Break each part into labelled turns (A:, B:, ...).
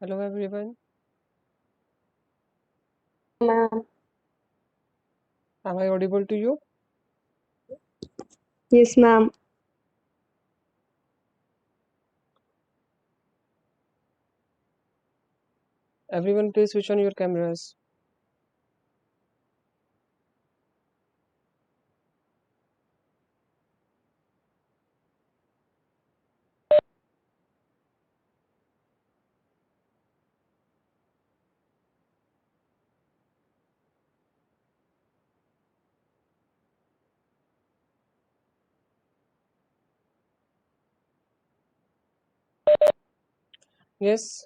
A: Hello everyone.
B: Ma'am.
A: Am I audible to you?
B: Yes, ma'am.
A: Everyone please switch on your cameras. Yes,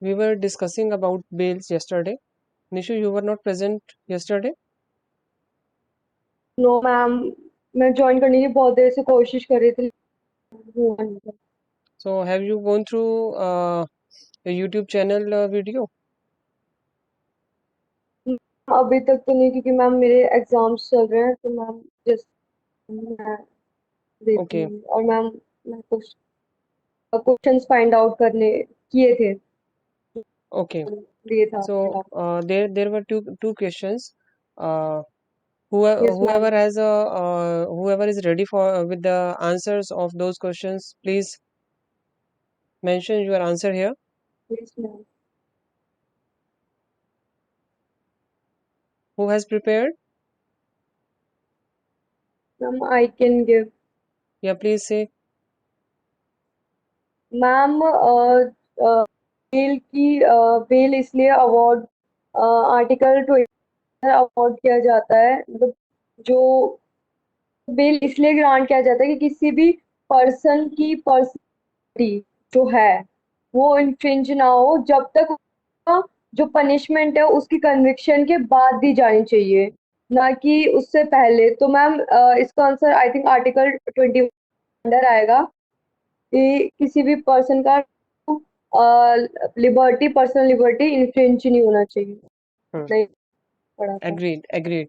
A: we were discussing about bails yesterday. Nishu, you were not present yesterday?
B: No ma'am, मैं join करने की बहुत देर से कोशिश कर रही थी। हुआ नहीं था।
A: So have you gone through a YouTube channel video?
B: अभी तक तो नहीं, क्योंकि मैम मेरे एग्जाम्स चल रहे हैं, तो मैम जस्ट मैं देती
A: Okay,
B: हूँ। और मैम मैं कुछ क्वेश्चंस फाइंड आउट करने किए थे,
A: okay.
B: लिए था अपने
A: So
B: आप।
A: there were two questions. Uh,
B: yes ma'am.
A: whoever is ready for with the answers of those questions, please mention your answer here.
B: Yes ma'am.
A: Who has prepared?
B: Ma'am I can give.
A: Yeah, please say.
B: Ma'am bail की bail इसलिए award article 20 award किया जाता है, मतलब जो bell इसलिए grant किया जाता है कि किसी भी पर्सन की पर्सनैलिटी जो है वो इन्फ्रिंज ना हो, जब तक उसका जो पनिशमेंट है उसकी कन्विक्शन के बाद दी जानी चाहिए, ना कि उससे पहले। तो मैम इसका answer I think article 20 under आएगा कि किसी भी पर्सन का लिबर्टी, पर्सनल लिबर्टी इन्फ्रिंज नहीं होना चाहिए।
A: Hmm.
B: नहीं पढ़ा था।
A: Agreed.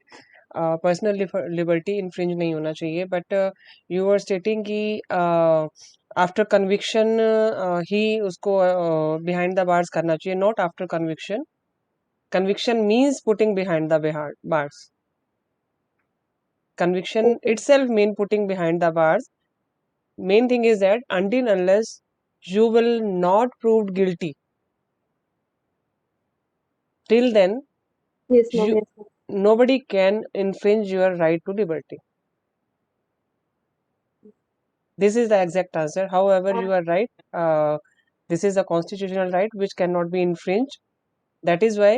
A: पर्सनल लिबर्टी इन्फ्रिंज नहीं होना चाहिए, बट यू आर स्टेटिंग कि आफ्टर कन्विक्शन ही उसको बिहाइंड द बार्स करना चाहिए, not after conviction. Conviction means putting behind the bars. Conviction
B: okay.
A: itself mean putting behind the bars. Main thing is that until unless you will not proved guilty, till then
B: yes ma'am.
A: you
B: yes ma'am.
A: nobody can infringe your right to liberty. This is the exact answer. However, you are right. This is a constitutional right which cannot be infringed. That is why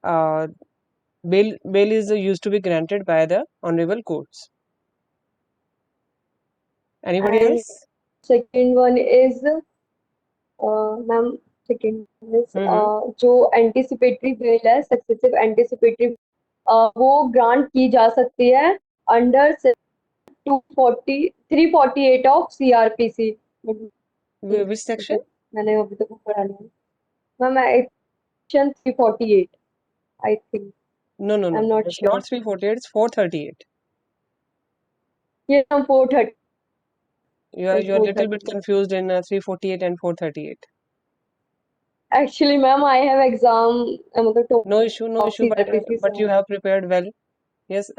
A: uh, bail is used to be granted by the honorable courts. Anybody
B: and
A: else?
B: Second one is ma'am, second is
A: Mm-hmm.
B: जो anticipatory bell है, successive anticipatory, वो grant की जा सकती है under 348 of CrPC.
A: Which
B: ठीक है,
A: section?
B: मैंने अभी तक पढ़ा नहीं। Ma'am section 348 I think,
A: No, no,
B: I am
A: no.
B: Not
A: It's
B: sure.
A: not 348. It's 438.
B: ये 430,
A: You're a little bit
B: 430।
A: confused in 348 and 438.
B: Actually ma'am I have exam, मतलब
A: No issue, no
B: of
A: issue.
B: CrPC
A: But
B: से।
A: you have prepared well. Yes.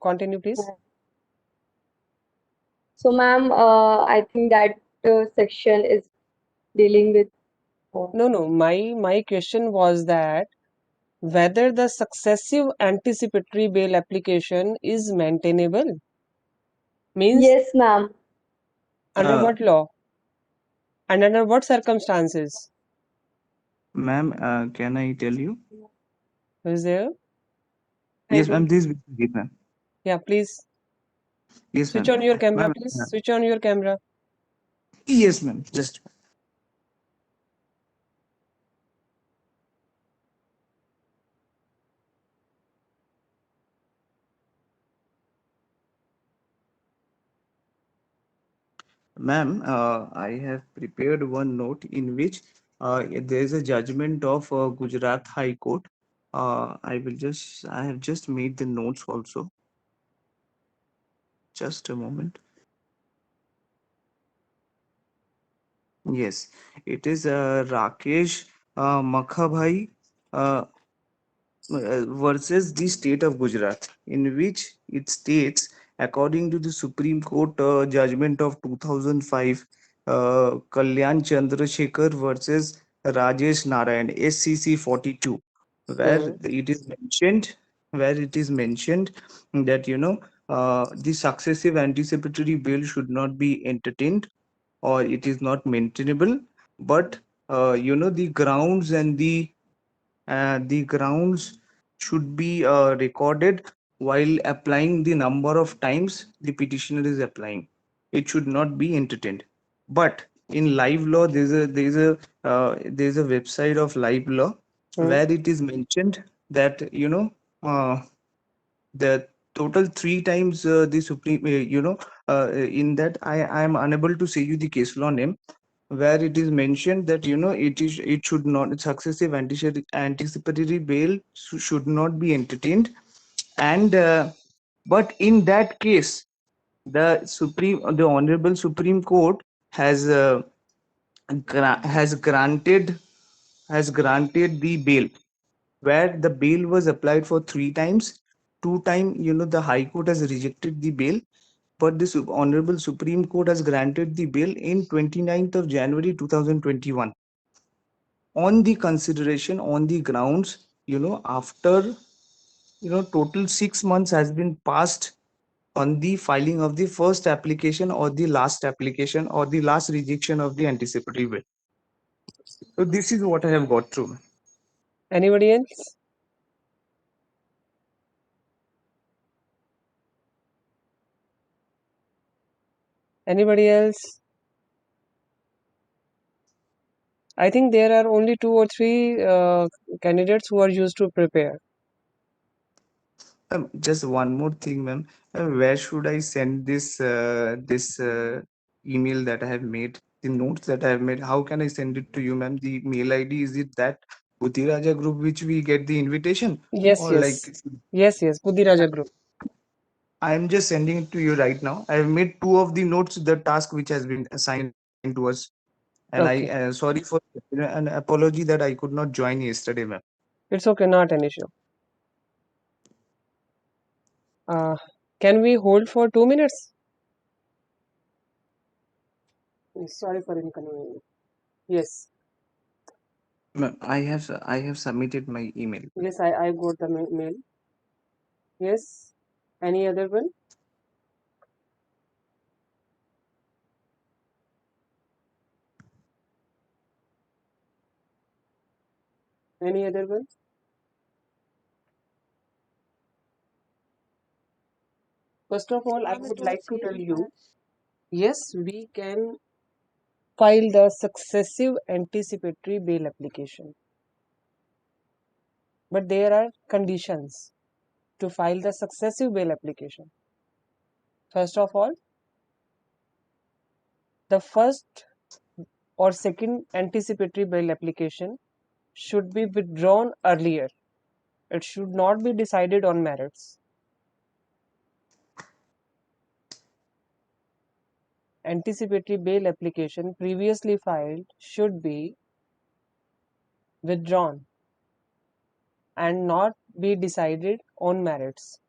A: Continue, please.
B: So, ma'am, I think that section is dealing with.
A: No, no. My question was that whether the successive anticipatory bail application is maintainable, means
B: Yes, ma'am.
A: under
C: Uh,
A: what law and under what circumstances.
C: ma'am, can I tell you?
A: Is there?
B: I
C: Yes, ma'am.
B: don't.
C: This Vishwajit, ma'am.
A: Yeah, please
C: Yes,
A: switch
C: ma'am.
A: on your camera.
C: Ma'am.
A: Please switch on your camera.
C: Yes, ma'am. Just. Ma'am, I have prepared one note in which there is a judgment of Gujarat High Court. I have just made the notes also. Just a moment. Yes, it is Rakesh Makhabhai uh, versus the state of Gujarat, in which it states, according to the Supreme Court judgment of 2005, Kalyan Chandrasekhar versus Rajesh Narayan, SCC 42, where
A: Hmm.
C: it is mentioned, that the successive anticipatory bail should not be entertained, or it is not maintainable, but the grounds should be recorded while applying the number of times the petitioner is applying. It should not be entertained. But in live law, there's a website of live law
A: Hmm.
C: where it is mentioned that uh, the total three times the supreme in that I am unable to say you the case law name, where it is mentioned that it should not, successive anticipatory bail should not be entertained. And but in that case, the honorable Supreme Court has gra- has granted the bail, where the bail was applied for three times. Two time, the High Court has rejected the bail, but the Honorable Supreme Court has granted the bail in 29th of January 2021, on the consideration, on the grounds, after total 6 months has been passed on the filing of the first application, or the last application, or the last rejection of the anticipatory bail. So this is what I have got through.
A: Anybody else? Anybody else? I think there are only two or three candidates who are used to prepare.
C: Just one more thing, ma'am. Where should I send this email that I have made, the notes that I have made? How can I send it to you, ma'am? The mail ID, is it that Bhuti group which we get the invitation,
A: Yes,
C: or like?
A: yes. Yes, yes. Budiraja Group.
C: I am just sending it to you right now. I have made two of the notes, the task which has been assigned to us, and I
A: Okay.
C: sorry for an apology that I could not join yesterday, ma'am.
A: It's okay, not an issue. Uh, can we hold for 2 minutes? Sorry for inconvenience. Yes.
C: Ma'am, I have submitted my email.
A: Yes, I got the mail. Yes. Any other one? Any other one? First of all, I would like to tell you, yes, we can file the successive anticipatory bail application. But there are conditions to file the successive bail application. First of all, the first or second anticipatory bail application should be withdrawn earlier. It should not be decided on merits. Anticipatory bail application previously filed should be withdrawn and not be decided on merits.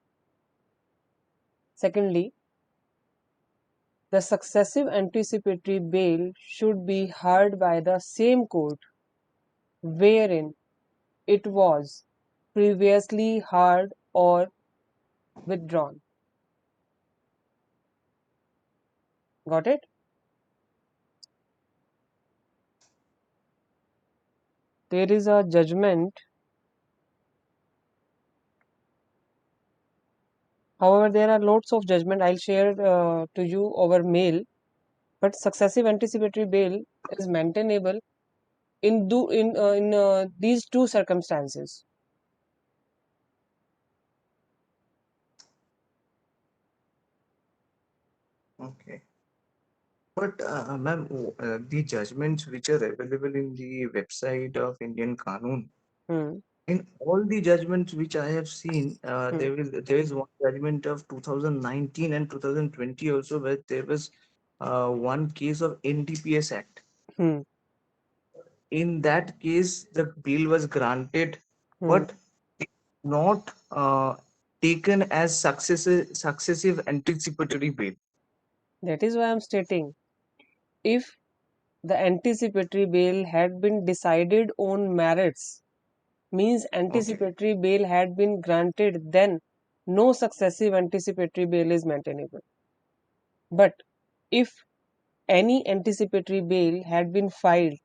A: Secondly, the successive anticipatory bail should be heard by the same court wherein it was previously heard or withdrawn. Got it? There is a judgment. However, there are lots of judgment. I'll share to you over mail. But successive anticipatory bail is maintainable in these two circumstances.
C: Okay. But ma'am, the judgments which are available in the website of Indian Qanun,
A: Hmm.
C: in all the judgments which I have seen,
A: Hmm.
C: there is one judgment of 2019 and 2020 also, where there was one case of NDPS Act.
A: Hmm.
C: In that case, the bail was granted,
A: Hmm.
C: but it's not taken as successive anticipatory bail.
A: That is why I'm stating, if the anticipatory bail had been decided on merits, means
C: Okay.
A: anticipatory bail had been granted, then no successive anticipatory bail is maintainable. But if any anticipatory bail had been filed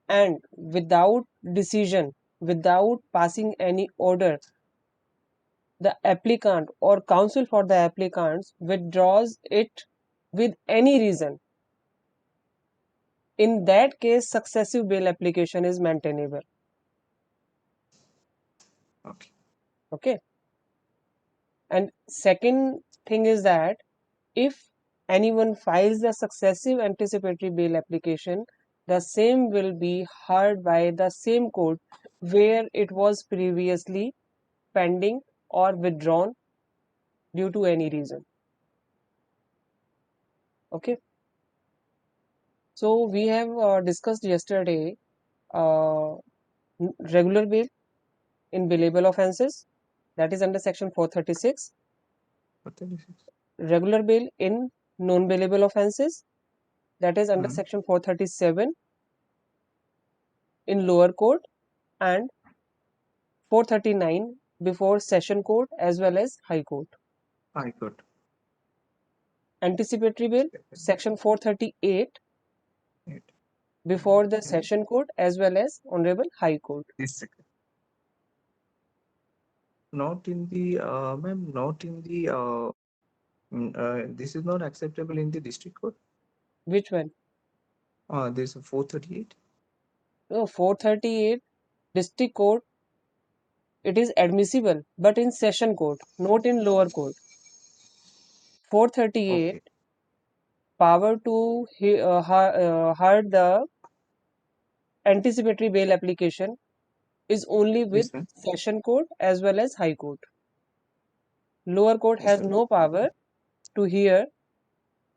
A: and without decision, without passing any order, the applicant or counsel for the applicants withdraws it with any reason, in that case successive bail application is maintainable.
C: Okay.
A: Okay. And second thing is that if anyone files a successive anticipatory bail application, the same will be heard by the same court where it was previously pending or withdrawn due to any reason. Okay. So we have discussed yesterday uh, regular bail in bailable offences, that is under section 436,
C: What the this is?
A: regular bail in non bailable offences, that is under
C: Hmm.
A: section 437 in lower court, and 439 before session court as well as high court.
C: High Court.
A: Anticipatory bail section 438
C: Right.
A: before the
C: And
A: session court as well as honorable high court.
C: this second. Not in the ma'am, not in the this is not acceptable in the district court.
A: Which one?
C: There's a 438.
A: No, 438 district court, it is admissible, but in session court, not in lower court. 438
C: Okay.
A: power to heard the anticipatory bail application is only with
C: Yes, ma'am.
A: session court as well as high court. Lower court
C: Yes,
A: has
C: ma'am.
A: no power to hear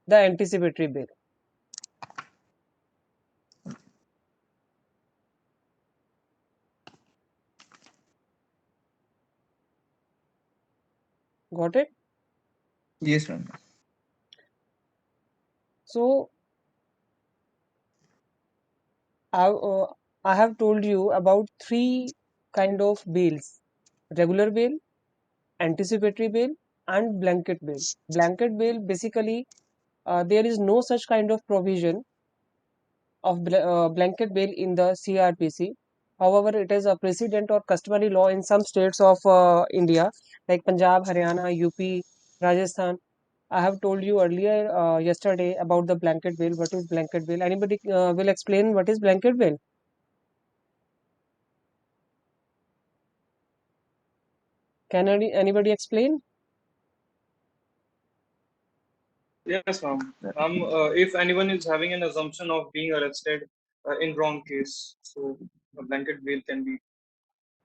A: the anticipatory bail. Got it?
C: Yes, ma'am.
A: So I have told you about three kind of bails: regular bail, anticipatory bail, and blanket bail. Blanket bail, basically, there is no such kind of provision of blanket bail in the CRPC. However, it is a precedent or customary law in some states of India, like Punjab, Haryana, UP, Rajasthan. I have told you earlier yesterday about the blanket bail. What is blanket bail? Anybody will explain what is blanket bail? Can anybody explain?
D: Yes, ma'am.
C: That-
D: If anyone is having an assumption of being arrested in wrong case, so a blanket bail can be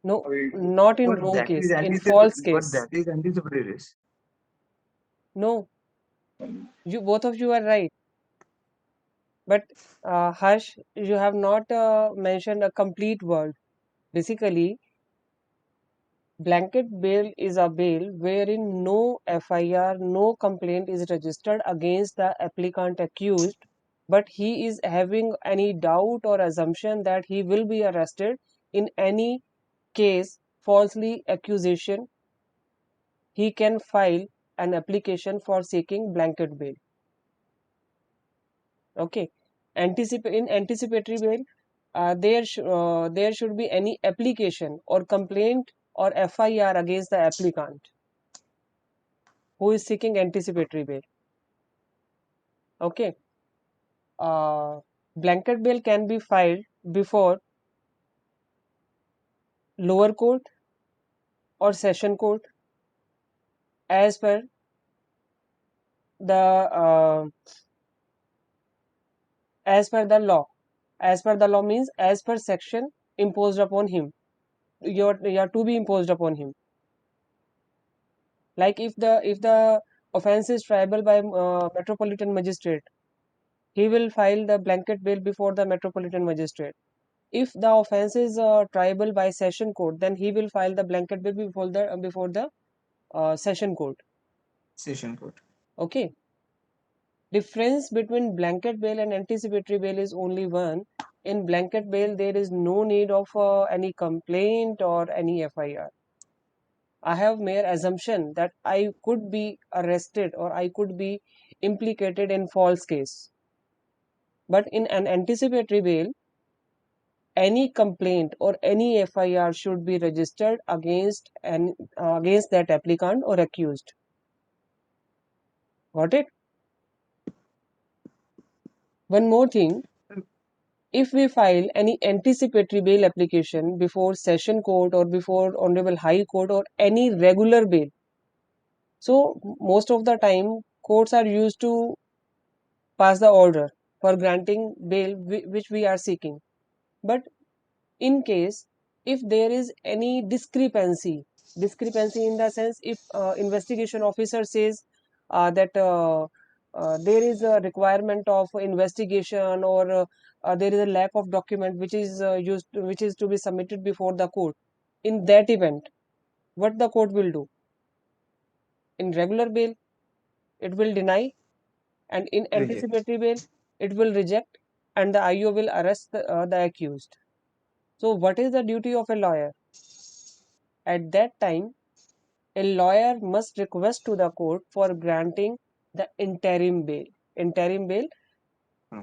A: No,
D: available.
A: not in
C: But
A: wrong
C: that is
A: case, in false
C: anticipatory. But
A: case.
C: that is anticipatory risk.
A: No,
D: Um,
A: you both of you are right. But Harsh, you have not mentioned a complete word. Basically, blanket bail is a bail wherein no FIR, no complaint is registered against the applicant accused, but he is having any doubt or assumption that he will be arrested in any case falsely accusation. He can file an application for seeking blanket bail. Okay. In anticipatory bail, there should be any application or complaint or FIR against the applicant who is seeking anticipatory bail. Okay. Uh, Blanket bail can be filed before lower court or session court as per the uh, as per the law. As per the law means as per section imposed upon him. You're to be imposed upon him. Like if the offense is triable by metropolitan magistrate, he will file the blanket bail before the Metropolitan Magistrate. If the offence is triable by Session Court, then he will file the blanket bail before the Session Court.
C: Session court.
A: Okay. Difference between blanket bail and anticipatory bail is only one. In blanket bail, there is no need of any complaint or any FIR. I have mere assumption that I could be arrested or I could be implicated in false case. But in an anticipatory bail, any complaint or any FIR should be registered against that applicant or accused. Got it? One more thing. If we file any anticipatory bail application before Session Court or before Honorable High Court or any regular bail, so most of the time courts are used to pass the order for granting bail which we are seeking. But in case if there is any discrepancy in the sense if investigation officer says that there is a requirement of investigation or there is a lack of document which is to be submitted before the court, in that event what the court will do? In regular bail it will deny, and in
C: Reject.
A: anticipatory bail it will reject, and the IO will arrest the accused. So what is the duty of a lawyer? At that time, a lawyer must request to the court for granting the interim bail. Interim bail?
C: Hmm.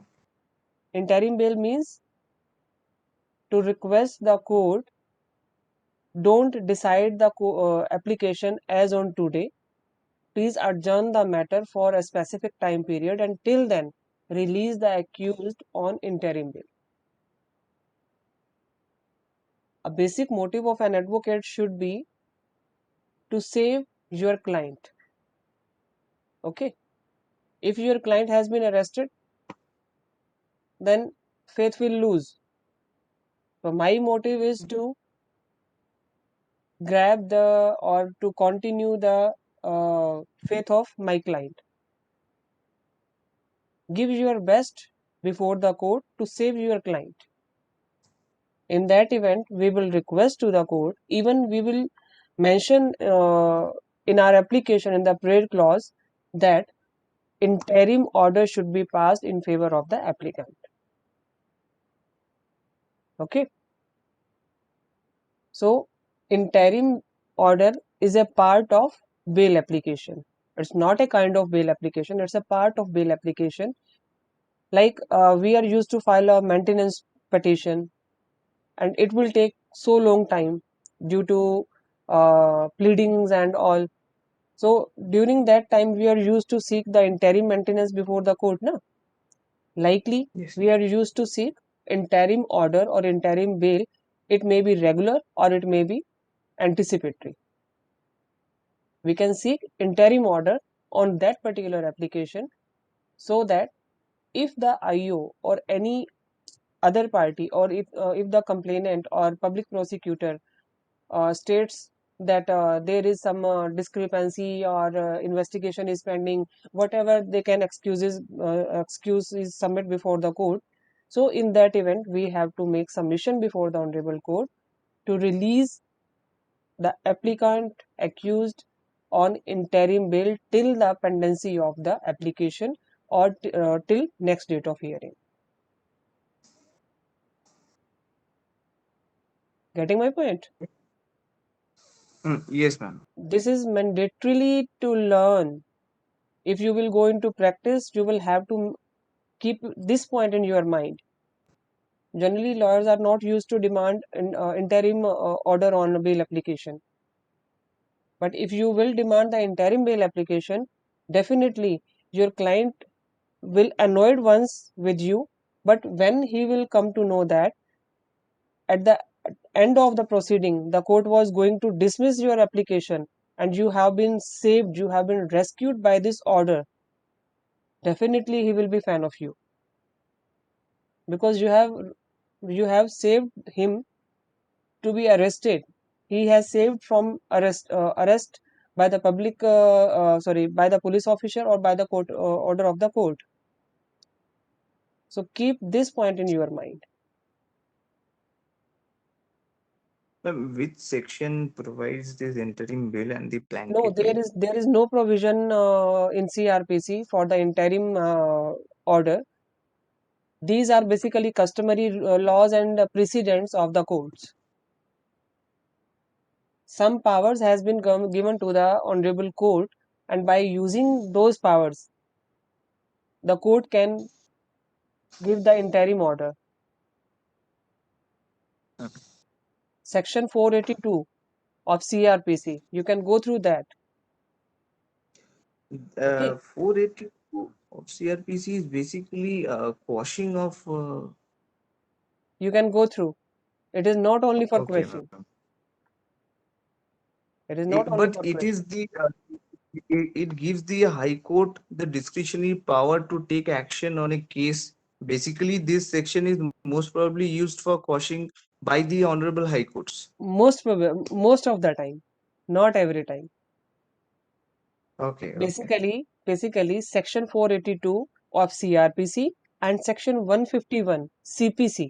A: Interim bail means to request the court, don't decide the application as on today. Please adjourn the matter for a specific time period, and till then release the accused on interim bail. A basic motive of an advocate should be to save your client. Okay? If your client has been arrested, then faith will lose. So my motive is to grab the or to continue the faith of my client. Give your best before the court to save your client. In that event, we will request to the court, even we will mention in our application in the prayer clause that interim order should be passed in favor of the applicant. Okay. So interim order is a part of bail application. It's not a kind of bail application, it's a part of bail application. Like we are used to file a maintenance petition, and it will take so long time due to pleadings and all. So during that time, we are used to seek the interim maintenance before the court. Na? Likely,
C: Yes.
A: we are used to seek interim order or interim bail. It may be regular or it may be anticipatory. We can seek interim order on that particular application, so that if the IO or any other party, or if the complainant or public prosecutor states that there is some discrepancy or investigation is pending, whatever they can excuses submit before the court. So in that event, we have to make submission before the honorable court to release the applicant accused on interim bail till the pendency of the application or till next date of hearing. Getting my point?
C: Yes, ma'am.
A: This is mandatorily to learn. If you will go into practice, you will have to keep this point in your mind. Generally, lawyers are not used to demand interim order on a bail application. But if you will demand the interim bail application, definitely your client will annoyed once with you, but when he will come to know that at the end of the proceeding, the court was going to dismiss your application and you have been saved, you have been rescued by this order, definitely he will be fan of you, because you have saved him to be arrested. He has saved from arrest by the public by the police officer or by the court order of the court. So keep this point in your mind.
C: Ma'am, which section provides this interim bill and the blanket
A: No,
C: bill?
A: there is no provision in CRPC for the interim order. These are basically customary laws and precedents of the courts. Some powers has been given to the honorable court, and by using those powers, the court can give the interim order.
C: Okay.
A: Section 482 of CRPC. You can go through that. Okay.
C: 482 of CRPC is basically quashing of.
A: You can go through. It is not only for
C: Okay,
A: question.
C: ma'am.
A: It is not only
C: But
A: for
C: it
A: question.
C: is the it gives the High Court the discretionary power to take action on a case. Basically, this section is most probably used for quashing by the Honorable High Courts.
A: Most of the time, not every time.
C: Okay,
A: Basically, Section 482 of CRPC and Section 151 CPC.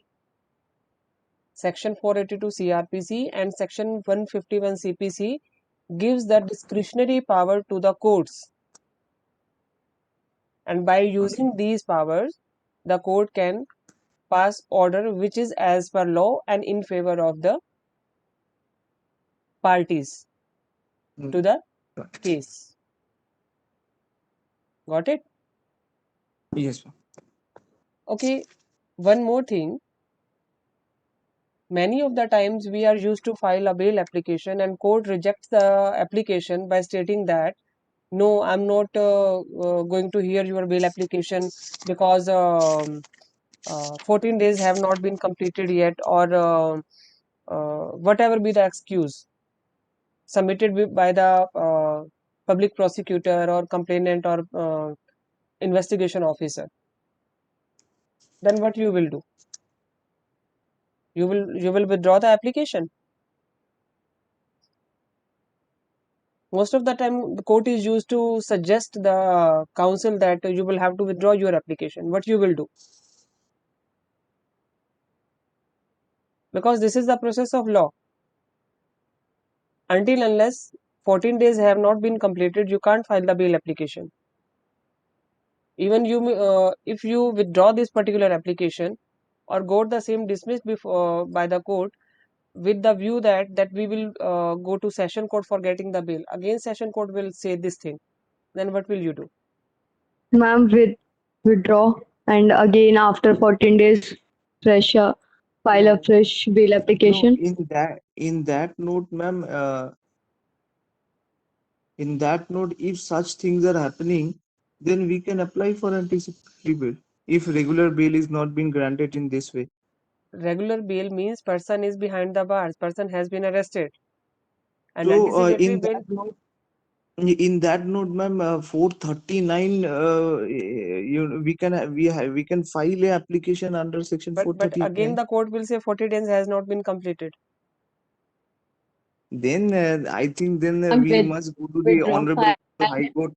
A: Section 482 CRPC and Section 151 CPC gives the discretionary power to the courts, and by using these powers, the court can pass order which is as per law and in favor of the parties to the
C: Got it.
A: case. Got it?
C: Yes, ma'am.
A: Okay, one more thing. Many of the times we are used to file a bail application and court rejects the application by stating that no, I'm not going to hear your bail application because 14 days have not been completed yet, or whatever be the excuse submitted by the public prosecutor or complainant or investigation officer. Then what you will do? You will withdraw the application. Most of the time, the court is used to suggest the counsel that you will have to withdraw your application. What you will do? Because this is the process of law. Until unless 14 days have not been completed, you can't file the bail application. Even if you withdraw this particular application or got the same dismissed before by the court with the view that we will go to session court for getting the bail, again session court will say this thing. Then what will you do?
B: Ma'am, withdraw and again after 14 days, fresh file a
A: No.
B: fresh bail
C: No,
B: application.
C: in that note, ma'am, in that note, if such things are happening, then we can apply for anticipatory bail if regular bail is not being granted in this way.
A: Regular bail means person is behind the bars, person has been arrested, and
C: So,
A: anticipatory bail.
C: in that note, ma'am, 439, we can file a application under section
A: But again
C: 439.
A: the court will say 40 days has not been completed.
C: Then I think then
B: And
C: we must go to the
B: withdraw.
C: Honorable High Court.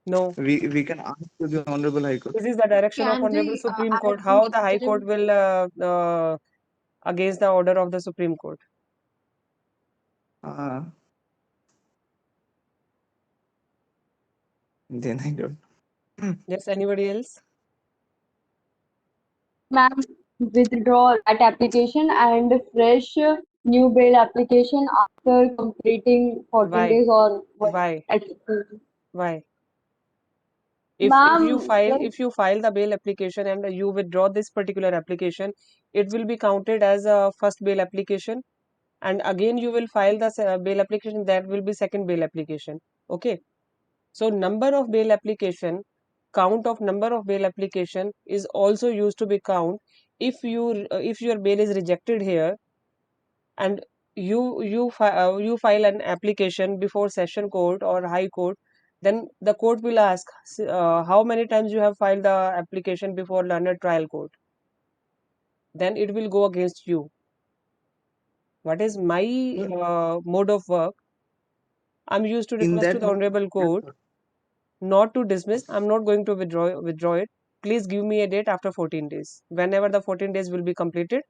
A: No.
C: We can ask to the Honorable High Court.
A: This is the direction of
B: Can
A: Honorable
B: the
A: Supreme Court.
B: add
A: How
B: the
A: the High Court
B: interim?
A: will against the order of the Supreme Court.
C: Uh, then I don't.
A: Yes, anybody else?
B: Ma'am, withdraw that application and fresh new bail application after completing 14
A: Why?
B: days or what?
A: Why?
B: etc.
A: Why?
B: Ma'am, like
A: If you file the bail application and you withdraw this particular application, it will be counted as a first bail application, and again you will file the bail application, that will be second bail application. Okay. So number of bail application, count of number of bail application is also used to be count. If your bail is rejected here and you file an application before session court or high court, then the court will ask how many times you have filed the application before learned trial court. Then it will go against you. What is my mode of work? I'm used to
C: In
A: request to
C: that
A: the
C: note,
A: honorable
C: yes,
A: court
C: sir.
A: not to dismiss. I'm not going to withdraw it. please give me a date after 14 days. Whenever the 14 days will be completed,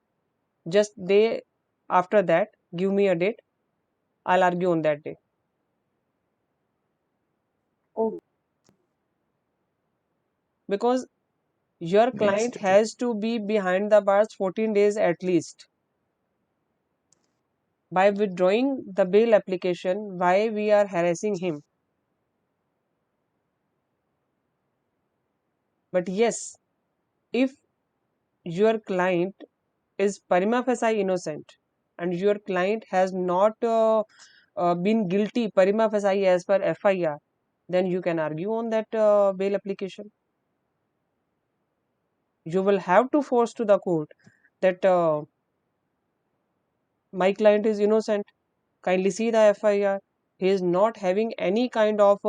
A: just day after that, give me a date. I'll argue on that day.
B: Okay.
A: Because your
C: Makes
A: client
C: it
A: has to be behind the bars 14 days at least. By withdrawing the bail application, why we are harassing him? But yes, if your client is prima facie innocent and your client has not been guilty prima facie as per FIR, then you can argue on that bail application. You will have to force to the court that my client is innocent. Kindly see the FIR. He is not having any kind of,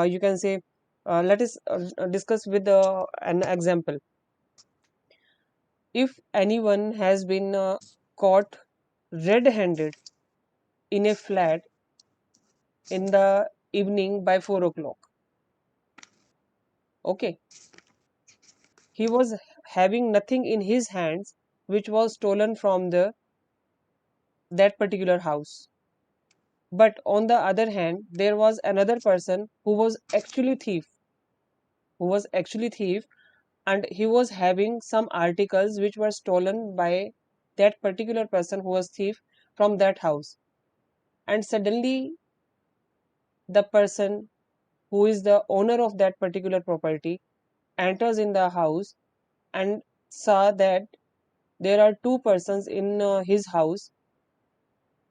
A: you can say, let us discuss with an example. If anyone has been caught red-handed in a flat in the evening by 4 o'clock, okay, he was having nothing in his hands which was stolen from that particular house. But on the other hand, there was another person who was actually thief, and he was having some articles which were stolen by that particular person who was thief from that house. And suddenly, the person who is the owner of that particular property enters in the house and saw that there are two persons in his house,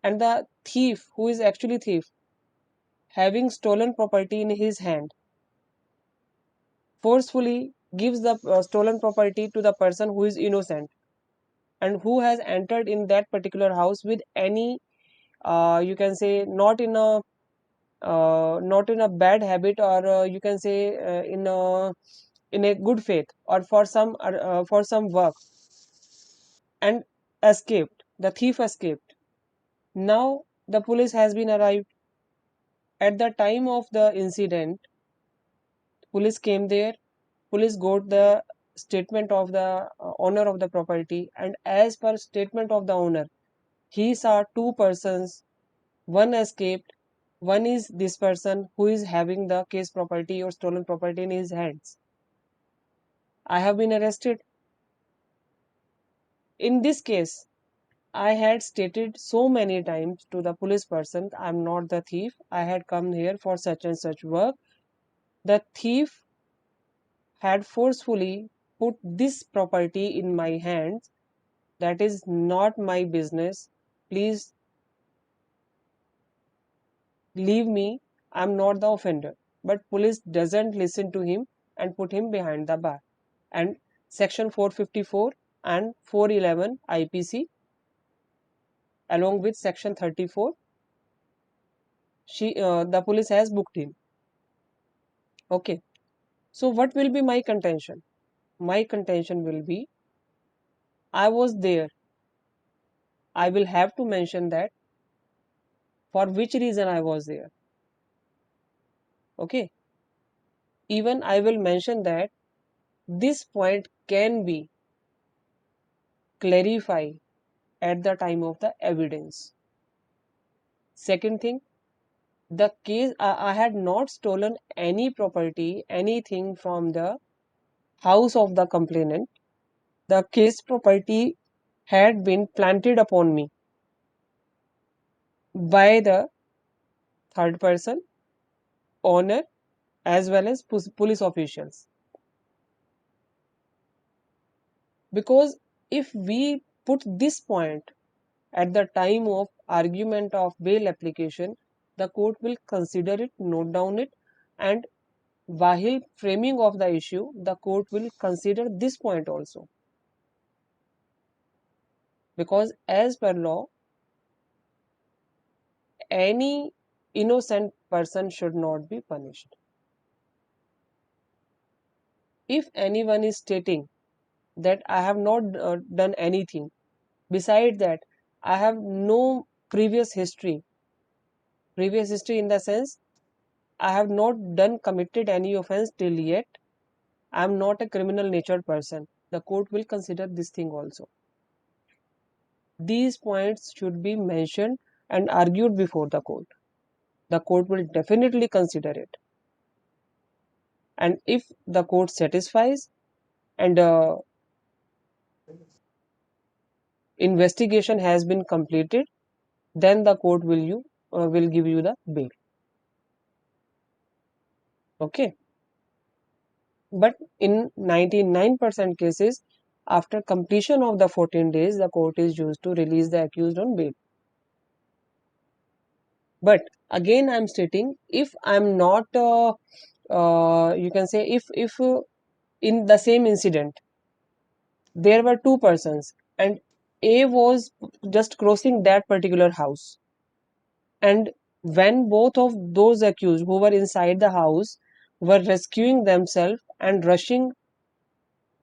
A: and the thief who is actually thief having stolen property in his hand forcefully gives the stolen property to the person who is innocent and who has entered in that particular house with any, you can say, not in a bad habit, or you can say in a good faith, or for some work, and escaped. The thief escaped. Now the police has been arrived. At the time of the incident, police came there. Police got the statement of the owner of the property, and as per statement of the owner, he saw two persons. One escaped. One is this person who is having the case property or stolen property in his hands. I have been arrested. In this case, I had stated so many times to the police person, I'm not the thief. I had come here for such and such work. The thief had forcefully put this property in my hands. That is not my business. Please leave me. I'm not the offender. But police doesn't listen to him and put him behind the bar. And section 454 and 411 IPC along with section 34, the police has booked him. Okay. So what will be my contention? My contention will be, I was there. I will have to mention that for which reason I was there. Okay. Even I will mention that this point can be clarified at the time of the evidence. Second thing, the case, I had not stolen any property, anything from the house of the complainant. The case property had been planted upon me by the third person, owner, as well as police officials. Because if we put this point at the time of argument of bail application, the court will consider it, note down it, and while framing of the issue, the court will consider this point also. Because as per law, any innocent person should not be punished. If anyone is stating that I have not done anything, beside that, I have no previous history in the sense I have not committed any offense till yet, I am not a criminal natured person, the court will consider this thing also. These points should be mentioned and argued before the court. The court will definitely consider it. And if the court satisfies and investigation has been completed, then the court will give you the bail. Okay. But in 99% cases, after completion of the 14 days, the court is used to release the accused on bail. But again, I'm stating, if I'm not, you can say, if in the same incident, there were two persons and A was just crossing that particular house. And when both of those accused who were inside the house were rescuing themselves and rushing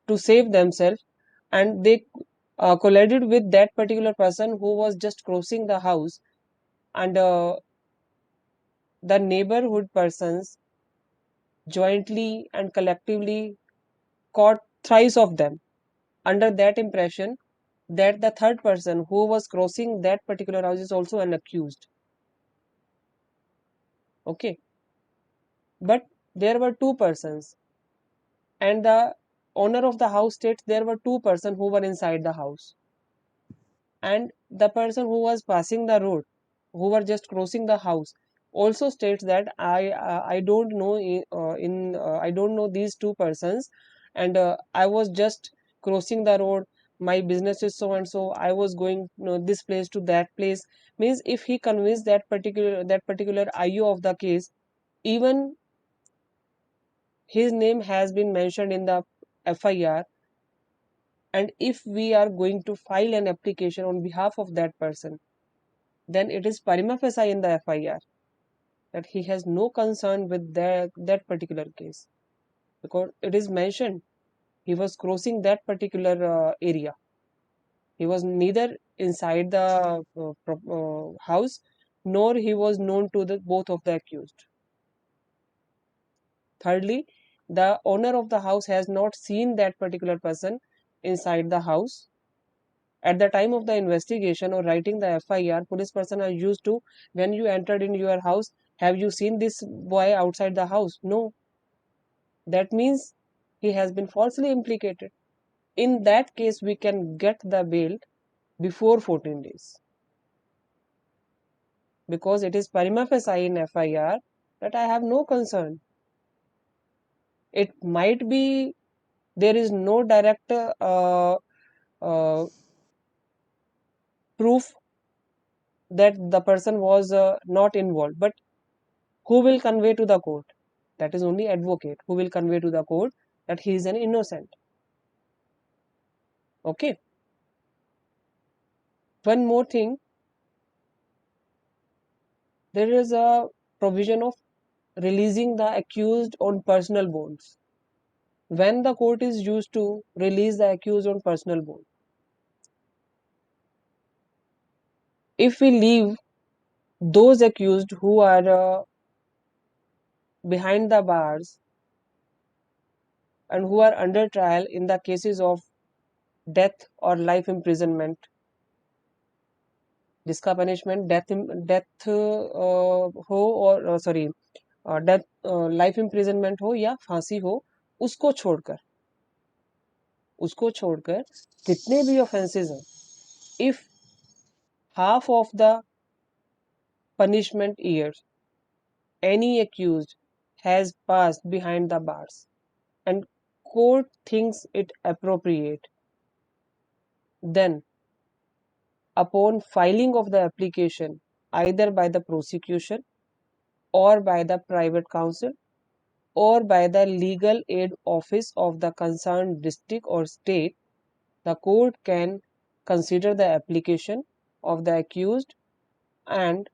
A: to save themselves, and they collided with that particular person who was just crossing the house, and the neighborhood persons jointly and collectively caught thrice of them, under that impression that the third person who was crossing that particular house is also an accused. Okay. But there were two persons, and the owner of the house states there were two persons who were inside the house, and the person who was passing the road, who were just crossing the house, also states that I don't know I don't know these two persons, and I was just crossing the road. My business is so and so. I was going, this place to that place. Means if he conveys that particular IO of the case, even his name has been mentioned in the FIR, and if we are going to file an application on behalf of that person, then it is prima facie in the FIR that he has no concern with that particular case, because it is mentioned he was crossing that particular area. He was neither inside the house, nor he was known to the both of the accused. Thirdly, the owner of the house has not seen that particular person inside the house. At the time of the investigation or writing the FIR, police person are used to, when you entered in your house, have you seen this boy outside the house? No. That means he has been falsely implicated. In that case, we can get the bail before 14 days. Because it is prima facie in FIR that I have no concern. It might be there is no direct proof that the person was not involved, but who will convey to the court? That is only advocate who will convey to the court that he is an innocent. Okay. One more thing, there is a provision of releasing the accused on personal bonds. When the court is used to release the accused on personal bond, if we leave those accused who are behind the bars and who are under trial in the cases of death or life imprisonment, जिसका punishment death हो और sorry death life imprisonment हो या फांसी हो, उसको छोड़कर जितने भी ऑफेंसेस हैं, if half of the punishment years any accused has passed behind the bars and court thinks it appropriate, then upon filing of the application either by the prosecution or by the private counsel or by the legal aid office of the concerned district or state, the court can consider the application of the accused and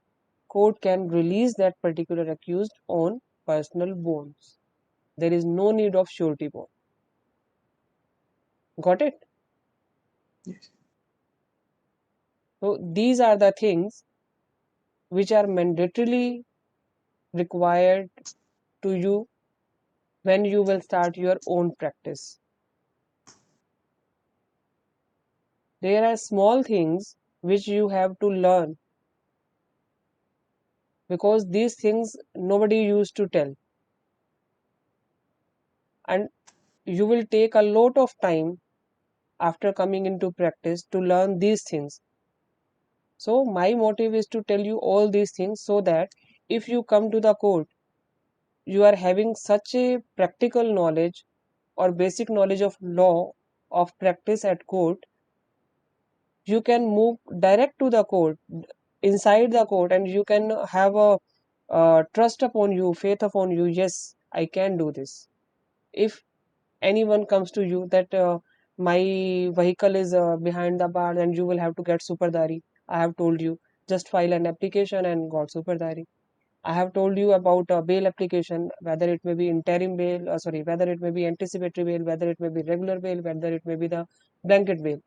A: court can release that particular accused on personal bonds. There is no need of surety bond. Got it?
C: Yes.
A: So these are the things which are mandatorily required to you when you will start your own practice. There are small things which you have to learn, because these things nobody used to tell, and you will take a lot of time after coming into practice to learn these things. So my motive is to tell you all these things, so that if you come to the court, you are having such a practical knowledge or basic knowledge of law of practice at court, you can move direct to the court, inside the court, and you can have a trust upon you, faith upon you. Yes, I can do this. If anyone comes to you that my vehicle is behind the bar, then you will have to get superdari. I have told you, just file an application and got superdari. I have told you about bail application, whether it may be interim bail, whether it may be anticipatory bail, whether it may be regular bail, whether it may be the blanket bail.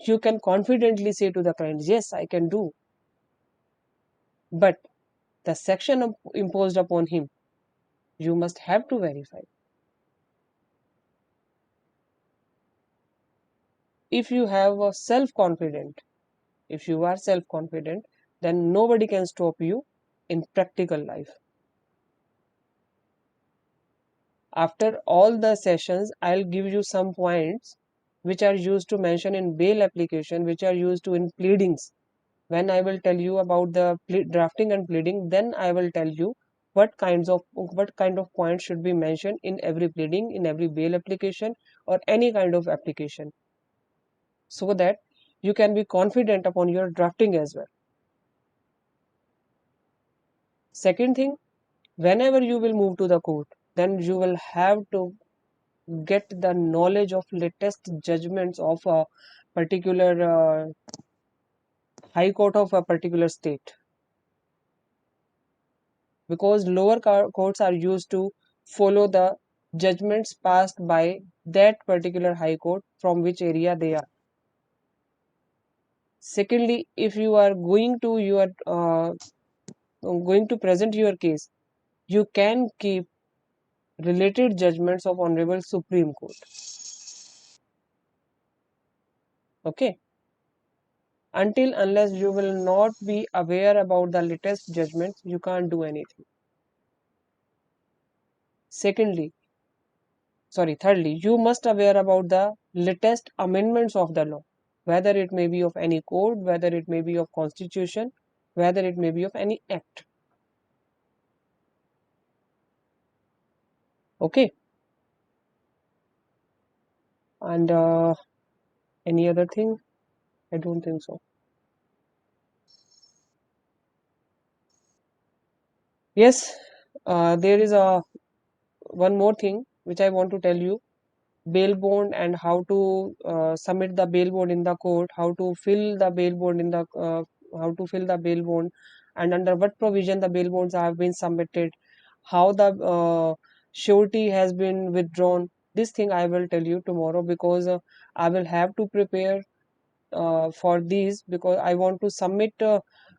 A: You can confidently say to the client, yes, I can do. But the section imposed upon him, you must have to verify. If you have a self-confident, if you are self-confident, then nobody can stop you in practical life. After all the sessions, I'll give you some points which are used to mention in bail application, which are used to in pleadings. When I will tell you about the drafting and pleading, then I will tell you what kind of points should be mentioned in every pleading, in every bail application, or any kind of application, so that you can be confident upon your drafting as well. Second thing, whenever you will move to the court, then you will have to get the knowledge of latest judgments of a particular high court of a particular state, because lower courts are used to follow the judgments passed by that particular high court from which area they are. Secondly, if you are going to present your case, you can keep related judgments of Honorable Supreme Court. Okay. Until unless you will not be aware about the latest judgments, you can't do anything. Thirdly, you must aware about the latest amendments of the law, whether it may be of any code, whether it may be of constitution, whether it may be of any act. Okay. And any other thing? I don't think so. Yes, there is one more thing which I want to tell you. Bail bond and how to submit the bail bond in the court, how to fill the bail bond and under what provision the bail bonds have been submitted, how the surety has been withdrawn. This thing I will tell you tomorrow, because I will have to prepare for these, because I want to submit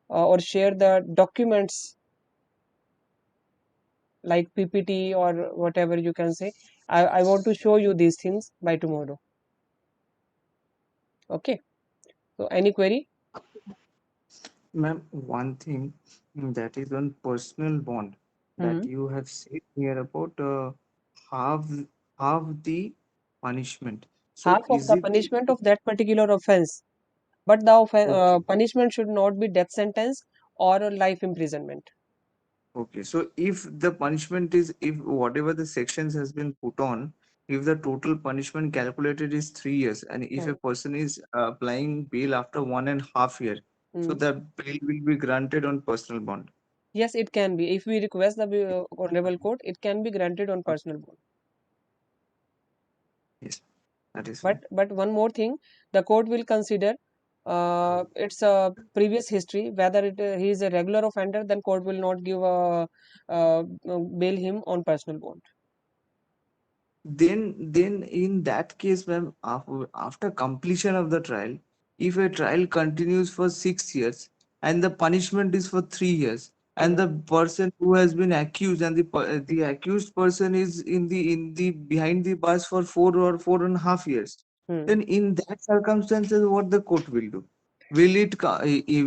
A: or share the documents like PPT or whatever you can say. I want to show you these things by tomorrow. Okay. So any query?
C: Ma'am, one thing that is on personal bond that
A: Hmm.
C: you have said here about half half the punishment. So
A: Half of
C: is
A: the
C: it the
A: punishment of that particular offense, but the
C: okay?
A: punishment should not be death sentence or a life imprisonment.
C: Okay, so if the punishment is if whatever the sections has been put on, if the total punishment calculated is 3 years, and if a
A: Hmm.
C: person is applying bail after 1.5 year, so
A: Hmm.
C: the bail will be granted on personal bond.
A: Yes, it can be. If we request the honorable court, it can be granted on
C: Okay.
A: personal bond.
C: Yes, that is fine.
A: But one more thing, the court will consider its previous history. Whether he is a regular offender, then court will not give bail him on personal bond.
C: Then in that case, ma'am, after completion of the trial, if a trial continues for 6 years and the punishment is for 3 years, and the person who has been accused and the accused person is in the behind the bars for 4 or 4.5 years,
A: Hmm.
C: then in that circumstances what the court will do? Will it calculate the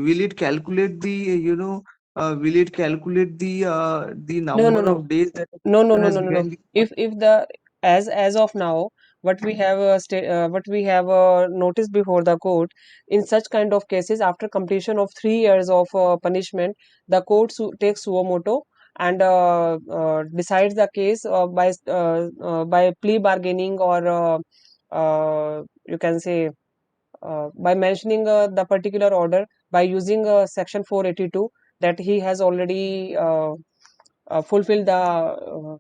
C: will it calculate the
A: No, no,
C: number
A: no.
C: of days that the
A: No, no,
C: person
A: no,
C: has
A: no, no, no.
C: behind the bars?
A: If the as of now, what we have what we have noticed before the court, in such kind of cases, after completion of 3 years of punishment, the court takes suo moto and decides the case by plea bargaining, or you can say by mentioning the particular order, by using section 482, that he has already fulfilled the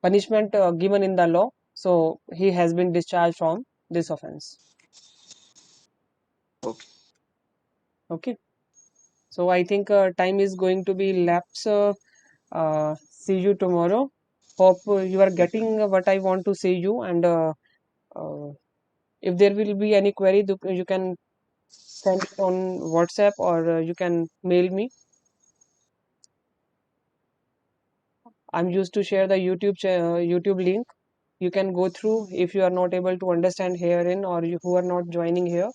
A: punishment given in the law, so he has been discharged from this offense.
C: Okay.
A: Okay, so I think time is going to be lapse. See you tomorrow. Hope you are getting what I want to say you, and uh, if there will be any query, you can send it on WhatsApp, or you can mail me. I'm used to share the YouTube link. You can go through. If you are not able to understand herein, or you who are not joining here,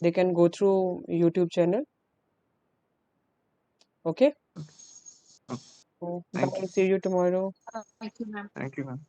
A: they can go through YouTube channel. Okay.
C: Okay.
A: So
C: Thank
A: bye.
C: you.
A: See you tomorrow.
C: Thank you, ma'am.